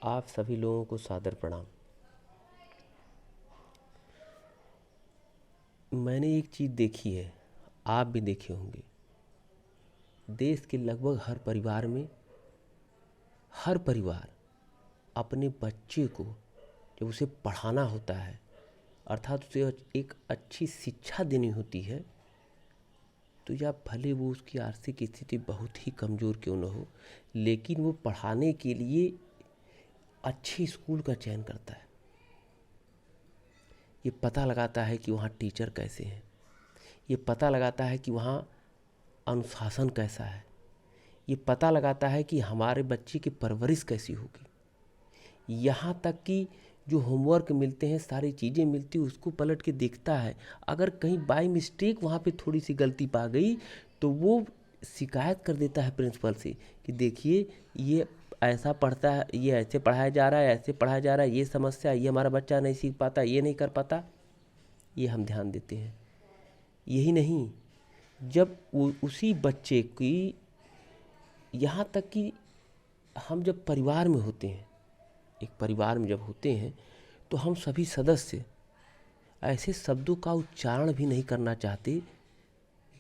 आप सभी लोगों को सादर प्रणाम। मैंने एक चीज़ देखी है, आप भी देखे होंगे। देश के लगभग हर परिवार अपने बच्चे को जब उसे पढ़ाना होता है, अर्थात उसे एक अच्छी शिक्षा देनी होती है, तो या भले वो उसकी आर्थिक स्थिति बहुत ही कमज़ोर क्यों न हो, लेकिन वो पढ़ाने के लिए अच्छे स्कूल का चयन करता है। ये पता लगाता है कि वहाँ टीचर कैसे हैं, ये पता लगाता है कि वहाँ अनुशासन कैसा है, ये पता लगाता है कि हमारे बच्चे की परवरिश कैसी होगी। यहाँ तक कि जो होमवर्क मिलते हैं, सारी चीज़ें मिलती, उसको पलट के देखता है। अगर कहीं बाय मिस्टेक वहाँ पे थोड़ी सी गलती पा गई तो वो शिकायत कर देता है प्रिंसिपल से कि देखिए ये ऐसा पढ़ता है, ये ऐसे पढ़ाया जा रहा है, ऐसे पढ़ाया जा रहा है, ये समस्या, ये हमारा बच्चा नहीं सीख पाता, ये नहीं कर पाता। ये हम ध्यान देते हैं। यही नहीं, जब उसी बच्चे की, यहाँ तक कि हम जब परिवार में होते हैं, एक परिवार में जब होते हैं तो हम सभी सदस्य ऐसे शब्दों का उच्चारण भी नहीं करना चाहते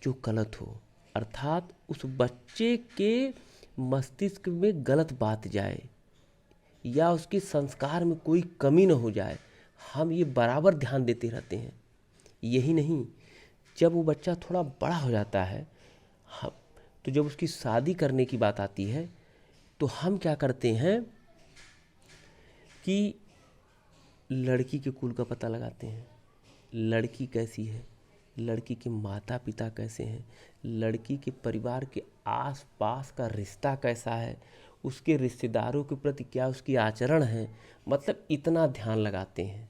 जो गलत हो, अर्थात उस बच्चे के मस्तिष्क में गलत बात जाए या उसके संस्कार में कोई कमी न हो जाए। हम ये बराबर ध्यान देते रहते हैं। यही नहीं, जब वो बच्चा थोड़ा बड़ा हो जाता है, हम तो जब उसकी शादी करने की बात आती है तो हम क्या करते हैं कि लड़की के कुल का पता लगाते हैं, लड़की कैसी है, लड़की के माता पिता कैसे हैं, लड़की के परिवार के आस पास का रिश्ता कैसा है, उसके रिश्तेदारों के प्रति क्या उसकी आचरण है। मतलब इतना ध्यान लगाते हैं,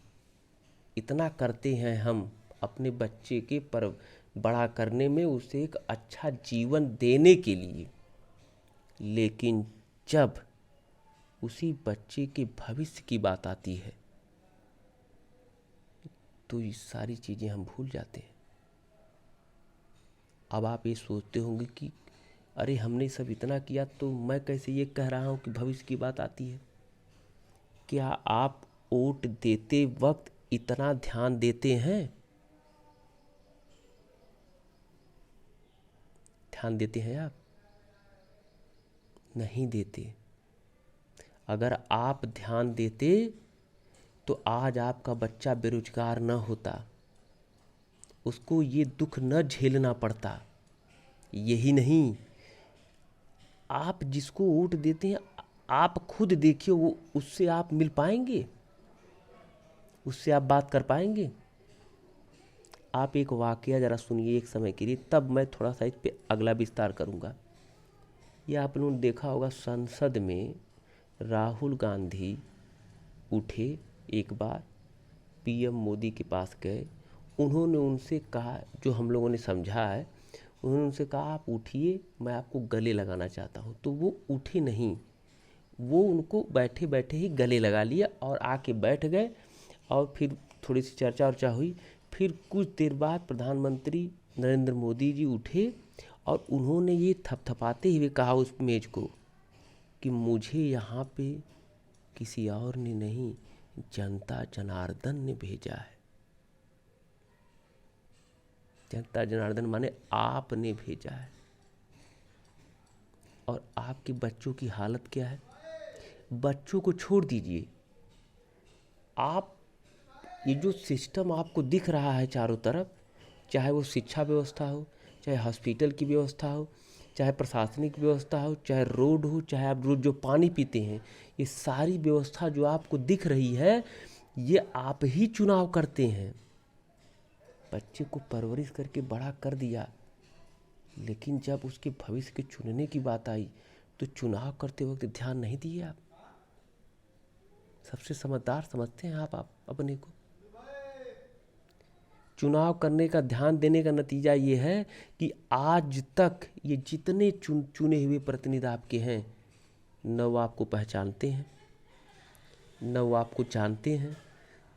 इतना करते हैं हम अपने बच्चे के पर बड़ा करने में, उसे एक अच्छा जीवन देने के लिए। लेकिन जब उसी बच्चे के भविष्य की बात आती है तो ये सारी चीज़ें हम भूल जाते हैं। अब आप ये सोचते होंगे कि अरे हमने सब इतना किया तो मैं कैसे ये कह रहा हूँ कि भविष्य की बात आती है। क्या आप वोट देते वक्त इतना ध्यान देते हैं? ध्यान देते हैं आप? नहीं देते। अगर आप ध्यान देते तो आज आपका बच्चा बेरोजगार न होता, उसको ये दुख न झेलना पड़ता। यही नहीं, आप जिसको वोट देते हैं, आप खुद देखिए, वो उससे आप मिल पाएंगे, उससे आप बात कर पाएंगे? आप एक वाकया ज़रा सुनिए एक समय के लिए, तब मैं थोड़ा सा इस पे अगला विस्तार करूँगा। ये आप लोगों ने देखा होगा, संसद में राहुल गांधी उठे, एक बार पीएम मोदी के पास गए, उन्होंने उनसे कहा, जो हम लोगों ने समझा है, उन्होंने उनसे कहा आप उठिए, मैं आपको गले लगाना चाहता हूँ। तो वो उठे नहीं, वो उनको बैठे बैठे ही गले लगा लिया और आके बैठ गए। और फिर थोड़ी सी चर्चा वर्चा हुई। फिर कुछ देर बाद प्रधानमंत्री नरेंद्र मोदी जी उठे और उन्होंने ये थपथपाते हुए कहा उस मेज को कि मुझे यहाँ पे किसी और ने नहीं, जनता जनार्दन ने भेजा है। जनता जनार्दन माने आपने भेजा है। और आपके बच्चों की हालत क्या है? बच्चों को छोड़ दीजिए, आप ये जो सिस्टम आपको दिख रहा है चारों तरफ, चाहे वो शिक्षा व्यवस्था हो, चाहे हॉस्पिटल की व्यवस्था हो, चाहे प्रशासनिक व्यवस्था हो, चाहे रोड हो, चाहे आप रोज जो पानी पीते हैं, ये सारी व्यवस्था जो आपको दिख रही है, ये आप ही चुनाव करते हैं। बच्चे को परवरिश करके बड़ा कर दिया, लेकिन जब उसके भविष्य के चुनने की बात आई तो चुनाव करते वक्त ध्यान नहीं दिए आप। सबसे समझदार समझते हैं आप अपने को। चुनाव करने का, ध्यान देने का नतीजा ये है कि आज तक ये जितने चुने हुए प्रतिनिधि आपके हैं, न वो आपको पहचानते हैं, न वो आपको जानते हैं,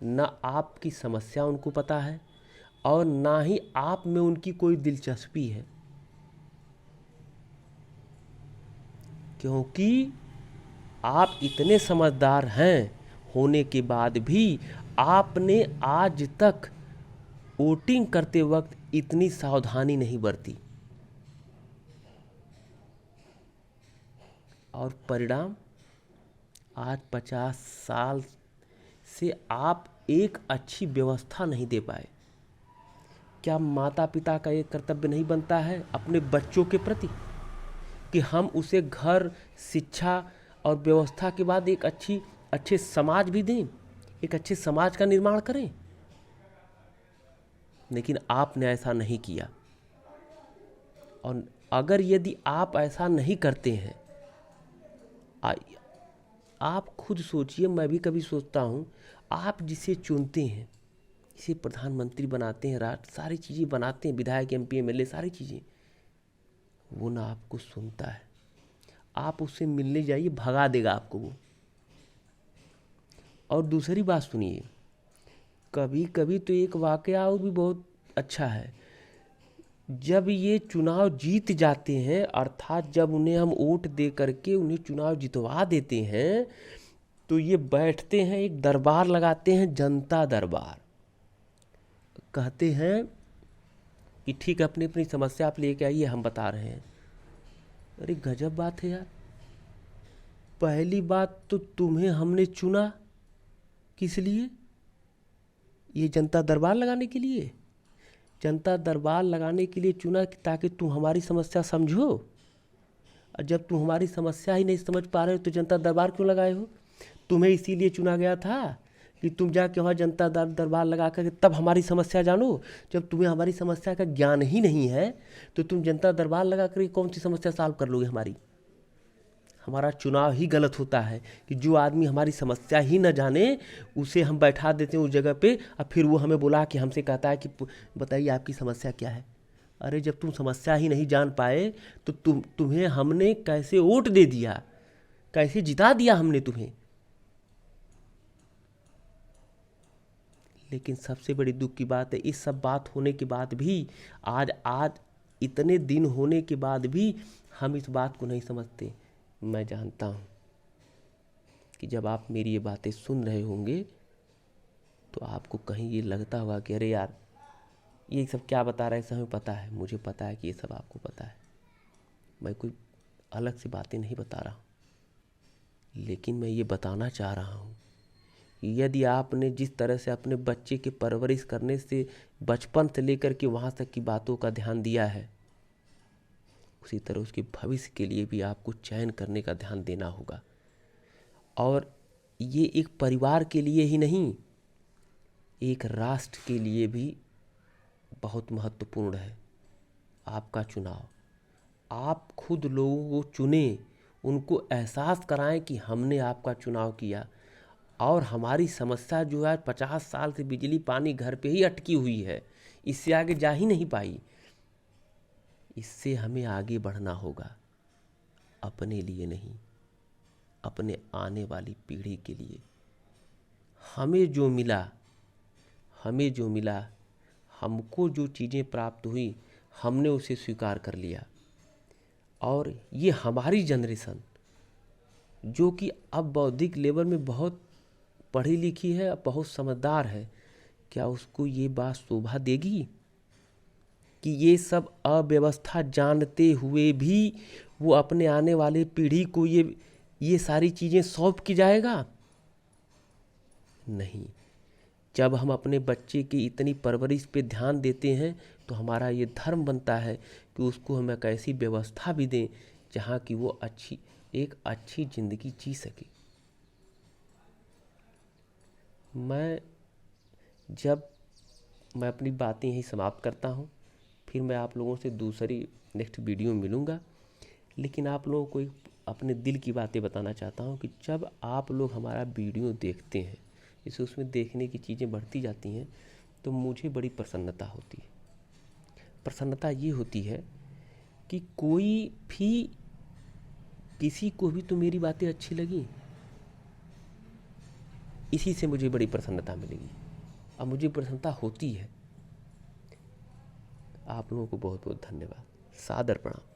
न आपकी समस्या उनको पता है, और ना ही आप में उनकी कोई दिलचस्पी है। क्योंकि आप इतने समझदार हैं होने के बाद भी आपने आज तक वोटिंग करते वक्त इतनी सावधानी नहीं बरती, और परिणाम आज 50 साल से आप एक अच्छी व्यवस्था नहीं दे पाए। क्या माता पिता का ये कर्तव्य नहीं बनता है अपने बच्चों के प्रति कि हम उसे घर, शिक्षा और व्यवस्था के बाद एक अच्छे समाज भी दें, एक अच्छे समाज का निर्माण करें? लेकिन आपने ऐसा नहीं किया। और अगर यदि आप ऐसा नहीं करते हैं, आप खुद सोचिए, मैं भी कभी सोचता हूँ, आप जिसे चुनते हैं, इसे प्रधानमंत्री बनाते हैं, राष्ट्र सारी चीज़ें बनाते हैं, विधायक, एमपी, एमएलए सारी चीज़ें, वो ना आपको सुनता है। आप उससे मिलने जाइए, भगा देगा आपको वो। और दूसरी बात सुनिए, कभी कभी तो एक वाकया और भी बहुत अच्छा है। जब ये चुनाव जीत जाते हैं, अर्थात जब उन्हें हम वोट दे करके उन्हें चुनाव जितवा देते हैं, तो ये बैठते हैं, एक दरबार लगाते हैं, जनता दरबार। कहते हैं कि ठीक, अपनी अपनी समस्या आप लेके आइए, हम बता रहे हैं। अरे गजब बात है यार। पहली बात तो तुम्हें हमने चुना किस लिए? ये जनता दरबार लगाने के लिए। जनता दरबार लगाने के लिए चुना कि ताकि तुम हमारी समस्या समझो। और जब तुम हमारी समस्या ही नहीं समझ पा रहे हो तो जनता दरबार क्यों लगाए हो? तुम्हें इसीलिए चुना गया था कि तुम जाके वहाँ जनता दरबार लगा कर तब हमारी समस्या जानो। जब तुम्हें हमारी समस्या का ज्ञान ही नहीं है तो तुम जनता दरबार लगा कर कौन सी समस्या सॉल्व कर लोगे हमारी? हमारा चुनाव ही गलत होता है कि जो आदमी हमारी समस्या ही न जाने उसे हम बैठा देते हैं उस जगह पे, और फिर वो हमें बुला के हमसे कहता है कि बताइए आपकी समस्या क्या है। अरे जब तुम समस्या ही नहीं जान पाए तो तुम्हें हमने कैसे वोट दे दिया, कैसे जिता दिया हमने तुम्हें? लेकिन सबसे बड़ी दुख की बात है, इस सब बात होने के बाद भी आज इतने दिन होने के बाद भी हम इस बात को नहीं समझते। मैं जानता हूँ कि जब आप मेरी ये बातें सुन रहे होंगे तो आपको कहीं ये लगता होगा कि अरे यार ये सब क्या बता रहे हैं, सब हमें पता है। मुझे पता है कि ये सब आपको पता है, मैं कोई अलग से बातें नहीं बता रहा हूँ। लेकिन मैं ये बताना चाह रहा हूँ कि यदि आपने जिस तरह से अपने बच्चे की परवरिश करने से बचपन से लेकर के वहाँ तक की बातों का ध्यान दिया है, उसी तरह उसके भविष्य के लिए भी आपको चयन करने का ध्यान देना होगा। और ये एक परिवार के लिए ही नहीं, एक राष्ट्र के लिए भी बहुत महत्वपूर्ण है आपका चुनाव। आप खुद लोगों को चुने, उनको एहसास कराएं कि हमने आपका चुनाव किया और हमारी समस्या जो है 50 साल से बिजली पानी घर पे ही अटकी हुई है, इससे आगे जा ही नहीं पाई। इससे हमें आगे बढ़ना होगा, अपने लिए नहीं, अपने आने वाली पीढ़ी के लिए। हमें जो मिला, हमको जो चीज़ें प्राप्त हुई, हमने उसे स्वीकार कर लिया। और ये हमारी जनरेशन जो कि अब बौद्धिक लेवल में बहुत पढ़ी लिखी है, बहुत समझदार है, क्या उसको ये बात शोभा देगी कि ये सब अव्यवस्था जानते हुए भी वो अपने आने वाले पीढ़ी को ये सारी चीज़ें सौंप की जाएगा? नहीं। जब हम अपने बच्चे की इतनी परवरिश पे ध्यान देते हैं तो हमारा ये धर्म बनता है कि उसको हम एक ऐसी व्यवस्था भी दें जहाँ कि वो एक अच्छी ज़िंदगी जी सके। मैं अपनी बातें यहीं समाप्त करता हूँ, फिर मैं आप लोगों से दूसरी नेक्स्ट वीडियो में मिलूँगा। लेकिन आप लोगों को एक अपने दिल की बातें बताना चाहता हूँ कि जब आप लोग हमारा वीडियो देखते हैं, जैसे उसमें देखने की चीज़ें बढ़ती जाती हैं, तो मुझे बड़ी प्रसन्नता होती है। प्रसन्नता ये होती है कि किसी को भी तो मेरी बातें अच्छी लगी, इसी से मुझे बड़ी प्रसन्नता मिलेगी। अब मुझे प्रसन्नता होती है। आप लोगों को बहुत बहुत धन्यवाद, सादर प्रणाम।